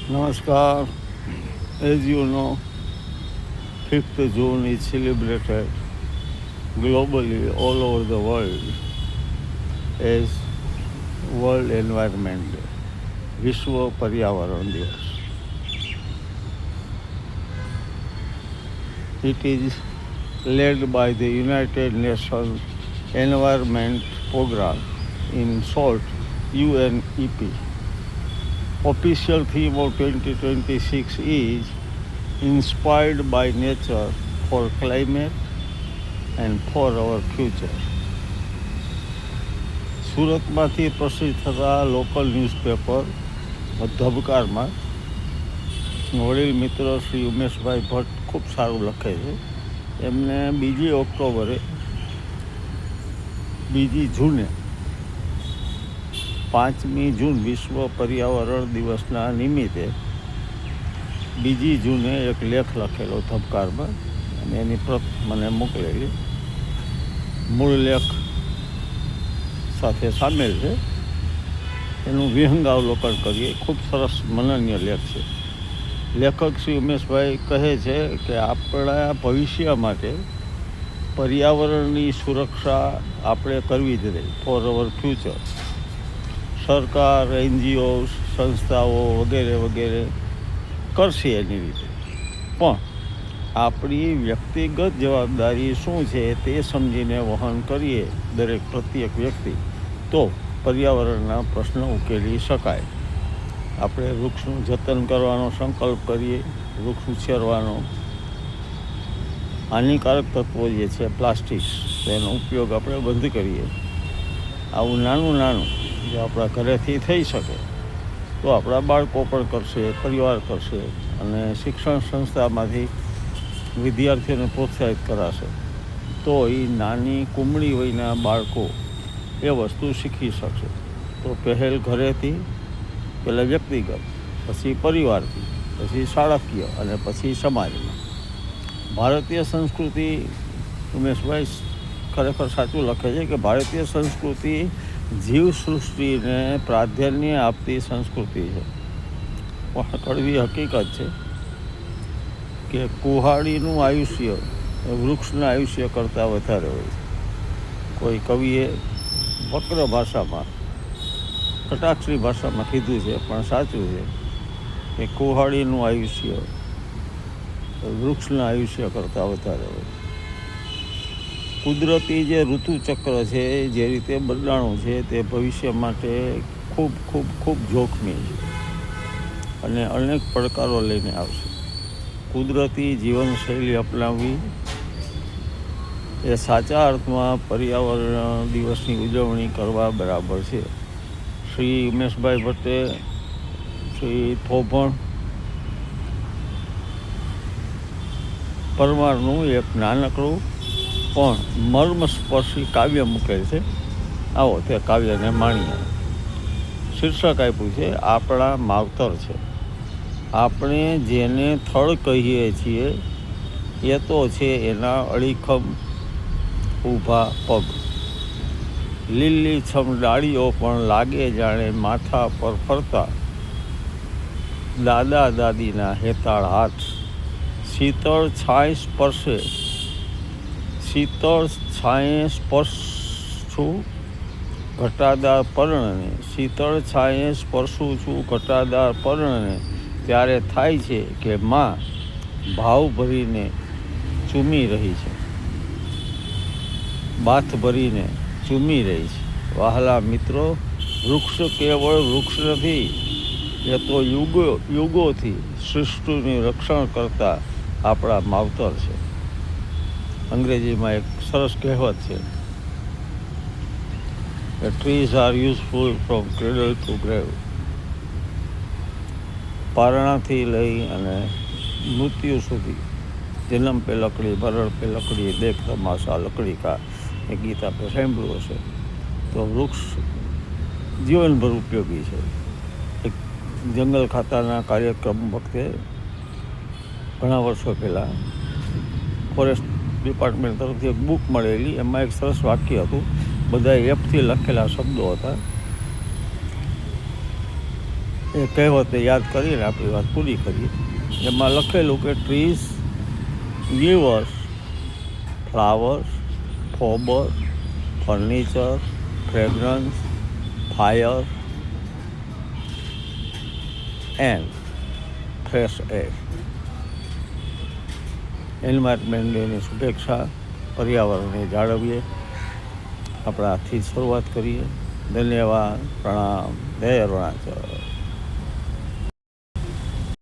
Namaskar. As you know, 5th June is celebrated globally all over the world as World Environment Day, Vishwa Paryavaran Divas. It is led by the United Nations Environment Program, in short UNEP. Official theme of 2026 is inspired by nature for climate and for our future. સુરતમાંથી પ્રસિદ્ધ થતા local newspaper ધબકારમાં વડીલ મિત્ર શ્રી ઉમેશભાઈ ભટ્ટ ખૂબ સારું લખે છે. એમને 2 ઓક્ટોબરે 2 જૂને 5મી જૂન વિશ્વ પર્યાવરણ દિવસના નિમિત્તે 2 જૂને એક લેખ લખેલો ધબકારમાં, અને એની પ્રત મને મોકલેલી. મૂળ લેખ સાથે સામેલ છે. એનું વિહંગાવલોકન કરીએ. ખૂબ સરસ મનનીય લેખ છે. લેખક શ્રી ઉમેશભાઈ કહે છે કે આપણા ભવિષ્ય માટે પર્યાવરણની સુરક્ષા આપણે કરવી જ રહી, ફોર અવર ફ્યુચર. સરકાર, NGO, સંસ્થાઓ વગેરે વગેરે કરશે એની રીતે, પણ આપણી વ્યક્તિગત જવાબદારી શું છે તે સમજીને વહન કરીએ દરેક પ્રત્યેક વ્યક્તિ, તો પર્યાવરણના પ્રશ્નો ઉકેલી શકાય. આપણે વૃક્ષનું જતન કરવાનો સંકલ્પ કરીએ, વૃક્ષ ઉછેરવાનો. હાનિકારક તત્વો જે છે પ્લાસ્ટિક, તેનો ઉપયોગ આપણે બંધ કરીએ. આવું નાનું નાનું જો આપણા ઘરેથી થઈ શકે તો આપણા બાળકો પણ કરશે, પરિવાર કરશે, અને શિક્ષણ સંસ્થામાંથી વિદ્યાર્થીઓને પ્રોત્સાહિત કરાશે, તો એ નાની કુમળી વયના બાળકો એ વસ્તુ શીખી શકશે. તો પહેલ ઘરેથી, પહેલાં વ્યક્તિગત, પછી પરિવારથી, પછી શાળાકીય, અને પછી સમાજમાં. ભારતીય સંસ્કૃતિ, ઉમેશભાઈ ખરેખર સાચું લખે છે કે ભારતીય સંસ્કૃતિ જીવસૃષ્ટિને પ્રાધાન્ય આપતી સંસ્કૃતિ છે. પણ કડવી હકીકત છે કે કુહાડીનું આયુષ્ય વૃક્ષના આયુષ્ય કરતાં વધારે હોય છે. કોઈ કવિએ વક્ર ભાષામાં, કટાક્ષરી ભાષામાં કીધું છે, પણ સાચું છે કે કુહાડીનું આયુષ્ય વૃક્ષના આયુષ્ય કરતાં વધારે હોય. કુદરતી જે ઋતુચક્ર છે, જે રીતે બદલાણું છે, તે ભવિષ્ય માટે ખૂબ ખૂબ ખૂબ જોખમી છે અને અનેક પડકારો લઈને આવશે. કુદરતી જીવનશૈલી અપનાવવી એ સાચા અર્થમાં પર્યાવરણ દિવસની ઉજવણી કરવા બરાબર છે. શ્રી ઉમેશભાઈ ભટ્ટે શ્રી થોભણ પરમારનું એક નાનકડું પણ મર્મસ્પર્શી કાવ્ય મૂકેલ છે. આવો તે કાવ્યને માણીએ. શીર્ષક આપ્યું છે આપણા માવતર છે. આપણે જેને થળ કહીએ છીએ એ તો છે એના અડીખમ ઊભા પગ. લીલીછમ ડાળીઓ પણ લાગે જાણે માથા પર ફરતા દાદા દાદીના હેતાળ હાથ. શીતળ છાંય સ્પર્શું ઘટાદાર પર્ણને. શીતળ છાંયે સ્પર્શું છું ઘટાદાર પર્ણને, ત્યારે થાય છે કે માં ભાવ ભરીને ચૂમી રહી છે, બાથ ભરીને ચૂમી રહી છે. વહાલા મિત્રો, વૃક્ષ કેવળ વૃક્ષ નથી, એ તો યુગોથી સૃષ્ટિનું રક્ષણ કરતા આપણા માવતર છે. અંગ્રેજીમાં એક સરસ કહેવત છે કે trees are useful from cradle to grave. પારણાથી લઈ અને મૃત્યુ સુધી. જન્મ પે લકડી, મરણ પે લકડી, દેખ તમાશા લકડી કા, એ ગીત આપણે સાંભળ્યું હશે. તો વૃક્ષ જીવનભર ઉપયોગી છે. એક જંગલ ખાતાના કાર્યક્રમ વખતે ઘણા વર્ષો પહેલાં ફોરેસ્ટ ડિપાર્ટમેન્ટ તરફથી એક બુક મળેલી. એમાં એક સરસ વાક્ય હતું. બધા એફથી લખેલા શબ્દો હતા. એ કહેવતે યાદ કરીને આપણી વાત પૂરી કરીએ. એમાં લખેલું કે trees give us flowers, fodder, furniture, fragrance, fire and fresh air. Environment ડેની શુભેચ્છા. પર્યાવરણને જાળવીએ, આપણે આથી શરૂઆત કરીએ. ધન્યવાદ. પ્રણામ. જય અરુણાચલ.